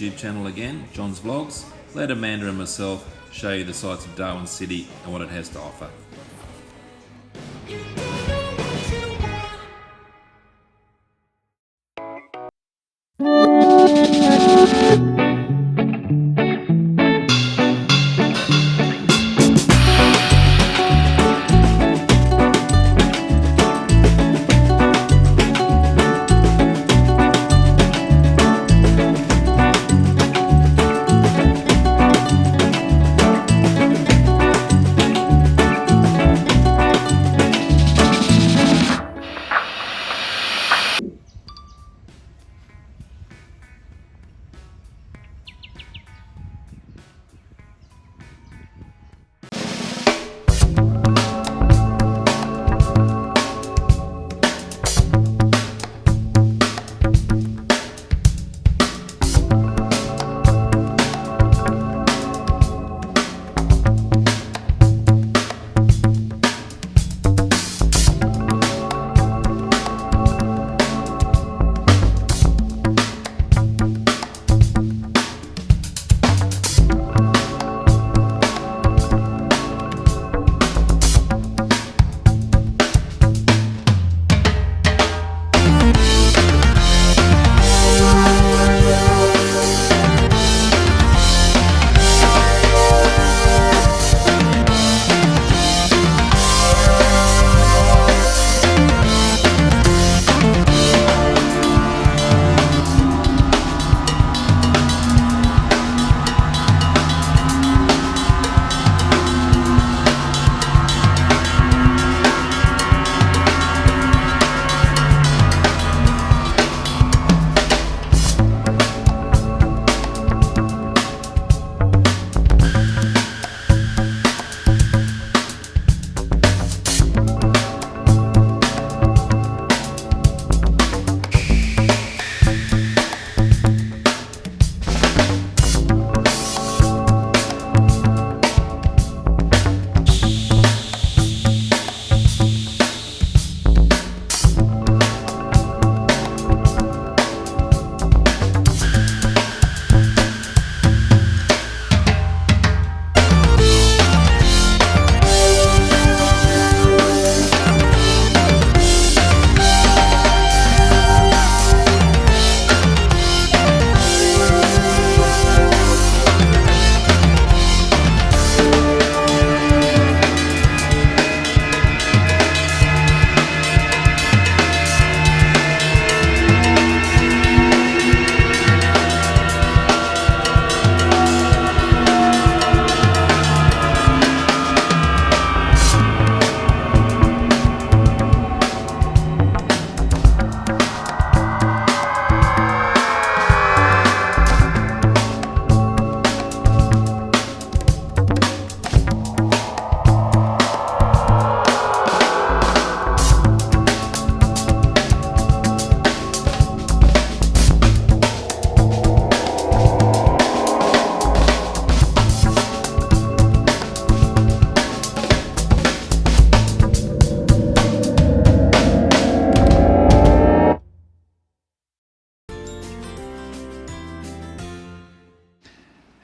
YouTube channel again, John's Vlogs. Let Amanda and myself show you the sights of Darwin City and what it has to offer.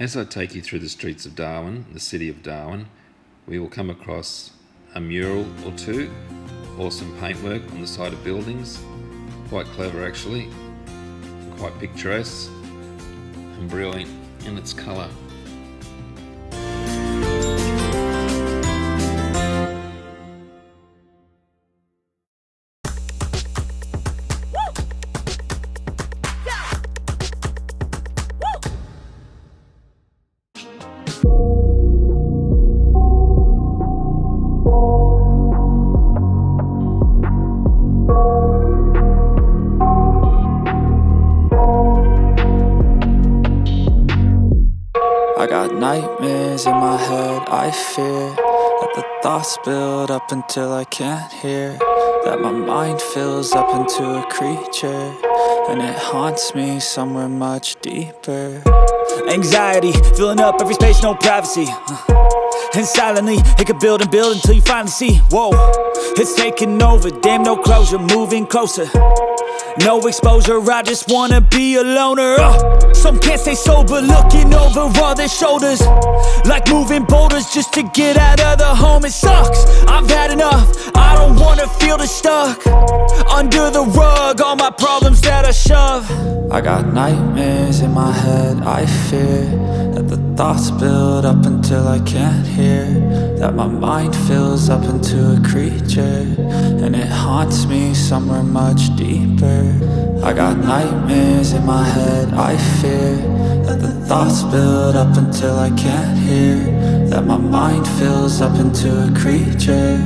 As I take you through the streets of Darwin, the city of Darwin, we will come across a mural or two, or some paintwork on the side of buildings, quite clever actually, quite picturesque and brilliant in its colour. I got nightmares in my head, I fear that the thoughts build up until I can't hear, that my mind fills up into a creature, and it haunts me somewhere much deeper. Anxiety, filling up every space, no privacy. And silently, it could build and build until you finally see, whoa, it's taking over, damn no closure, moving closer. No exposure, I just wanna be a loner. Some can't stay sober, looking over all their shoulders, like moving boulders just to get out of the home. It sucks, I've had enough, I don't wanna feel the stuck under the rug, all my problems that I shove. I got nightmares in my head, I fear that the thoughts build up until I can't hear, that my mind fills up into a creature, and it haunts me somewhere much deeper. I got nightmares in my head, I fear that the thoughts build up until I can't hear, that my mind fills up into a creature,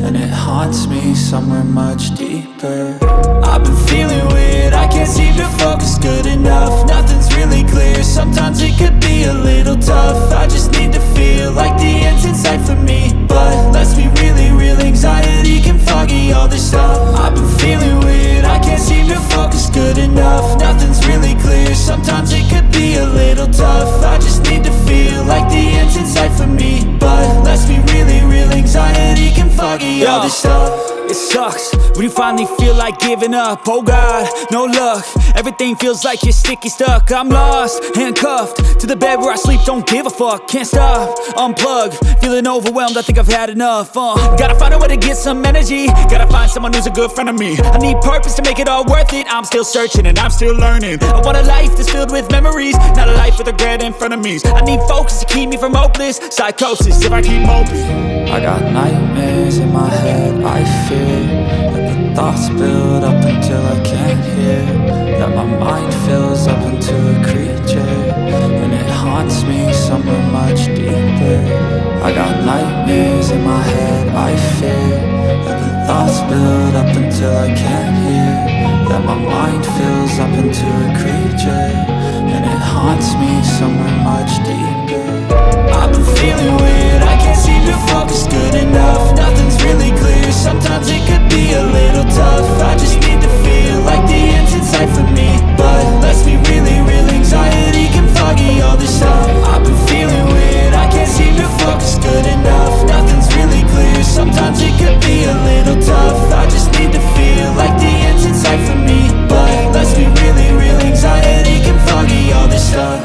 and it haunts me somewhere much deeper. I've been feeling weird, I can't seem to focus good enough. Nothing's really clear, sometimes it could be a little tough. I just need to feel like the end's in sight for me, but let's be really real, anxiety can foggy all this stuff. I've been feeling weird, I can't seem to focus good enough. Nothing's really clear, sometimes it could be a little tough. I just need to feel like the end's in sight for me, but let's be really real, anxiety can foggy all this stuff. It sucks when you finally feel like giving up. Oh God, no luck, everything feels like you're sticky stuck. I'm lost, handcuffed to the bed where I sleep, don't give a fuck. Can't stop, unplug, feeling overwhelmed, I think I've had enough. Gotta find a way to get some energy, gotta find someone who's a good friend of me. I need purpose to make it all worth it, I'm still searching and I'm still learning. I want a life that's filled with memories, not a life with regret and frenemies. I need focus to keep me from hopeless psychosis if I keep moping. I got nightmares in my head, I fear that the thoughts build up until I can't hear, that my mind fills up into a creature, and it haunts me somewhere much deeper. I got nightmares in my head, I fear that the thoughts build up until I can't hear, that my mind fills up into a creature, and it haunts me somewhere much deeper. I've been feeling weird, I can't seem to focus good enough. Nothing's really clear, sometimes it could be a little tough. I just need to feel like the end's in sight for me, but let's be really real, anxiety can foggy all this stuff. I've been feeling weird, I can't seem to focus good enough. Nothing's really clear, sometimes it could be a little tough. I just need to feel like the end's in sight for me, but let's be really real, anxiety can foggy all this stuff.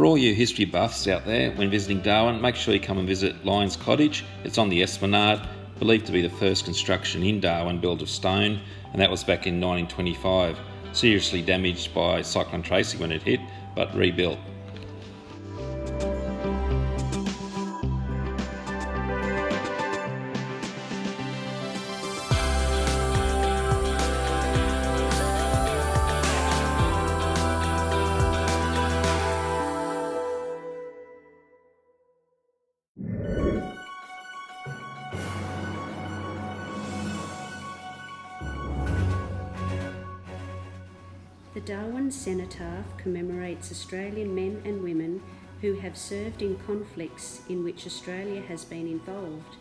all you history buffs out there, when visiting Darwin, make sure you come and visit Lyons Cottage. It's on the Esplanade, believed to be the first construction in Darwin built of stone, and that was back in 1925. Seriously damaged by Cyclone Tracy when it hit, but rebuilt. The Darwin Cenotaph commemorates Australian men and women who have served in conflicts in which Australia has been involved.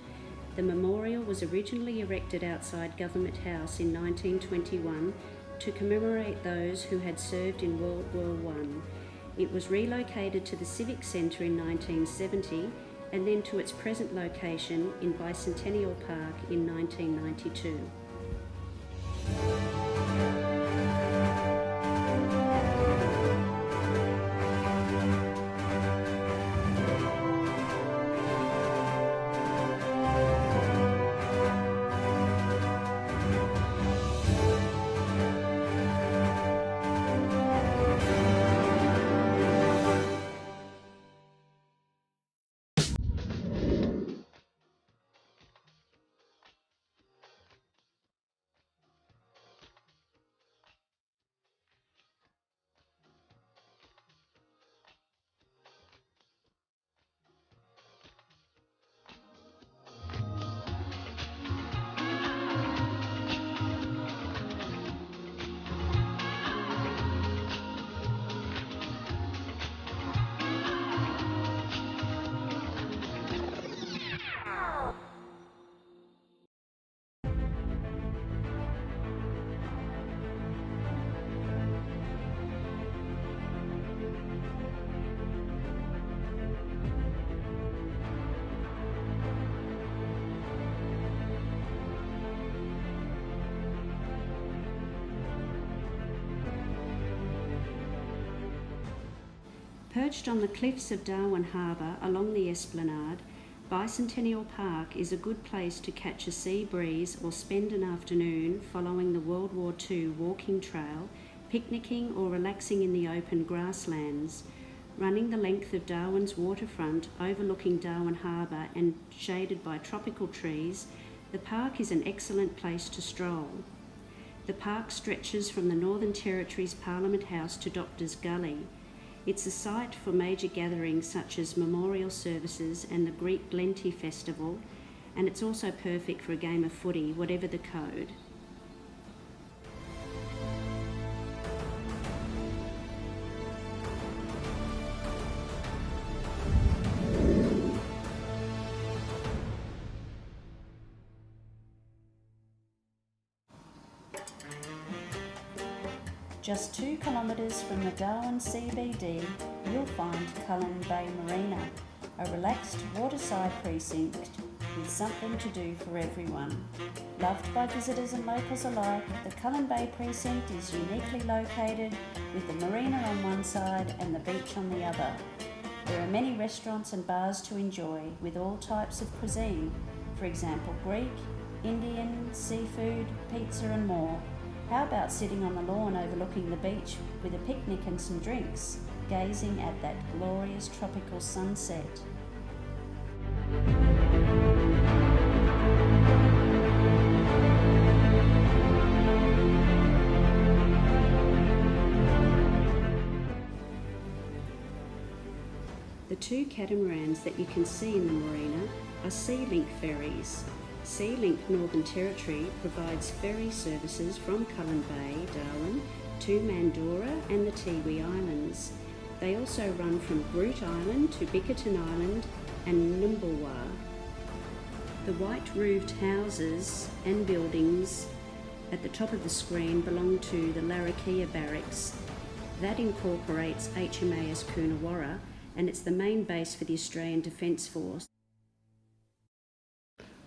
The memorial was originally erected outside Government House in 1921 to commemorate those who had served in World War I. It was relocated to the Civic Centre in 1970 and then to its present location in Bicentennial Park in 1992. Perched on the cliffs of Darwin Harbour along the Esplanade, Bicentennial Park is a good place to catch a sea breeze or spend an afternoon following the World War II walking trail, picnicking or relaxing in the open grasslands. Running the length of Darwin's waterfront, overlooking Darwin Harbour and shaded by tropical trees, the park is an excellent place to stroll. The park stretches from the Northern Territory's Parliament House to Doctors Gully. It's a site for major gatherings such as memorial services and the Greek Lenti Festival, and it's also perfect for a game of footy, whatever the code. Just 2 kilometres from the Darwin CBD, you'll find Cullen Bay Marina, a relaxed waterside precinct with something to do for everyone. Loved by visitors and locals alike, the Cullen Bay precinct is uniquely located with the marina on one side and the beach on the other. There are many restaurants and bars to enjoy with all types of cuisine, for example Greek, Indian, seafood, pizza and more. How about sitting on the lawn overlooking the beach with a picnic and some drinks, gazing at that glorious tropical sunset? The 2 catamarans that you can see in the marina are Sea Link ferries. Sea Link Northern Territory provides ferry services from Cullen Bay, Darwin, to Mandorah and the Tiwi Islands. They also run from Groot Island to Bickerton Island and Numbulwar. The white-roofed houses and buildings at the top of the screen belong to the Larrakia Barracks. That incorporates HMAS Coonawarra, and it's the main base for the Australian Defence Force.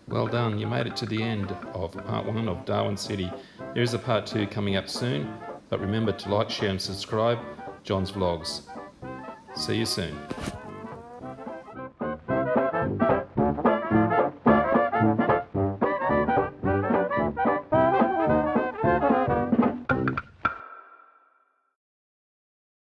Well done, you made it to the end of part 1 of Darwin City. There is a part 2 coming up soon, but remember to like, share and subscribe. John's Vlogs. See you soon.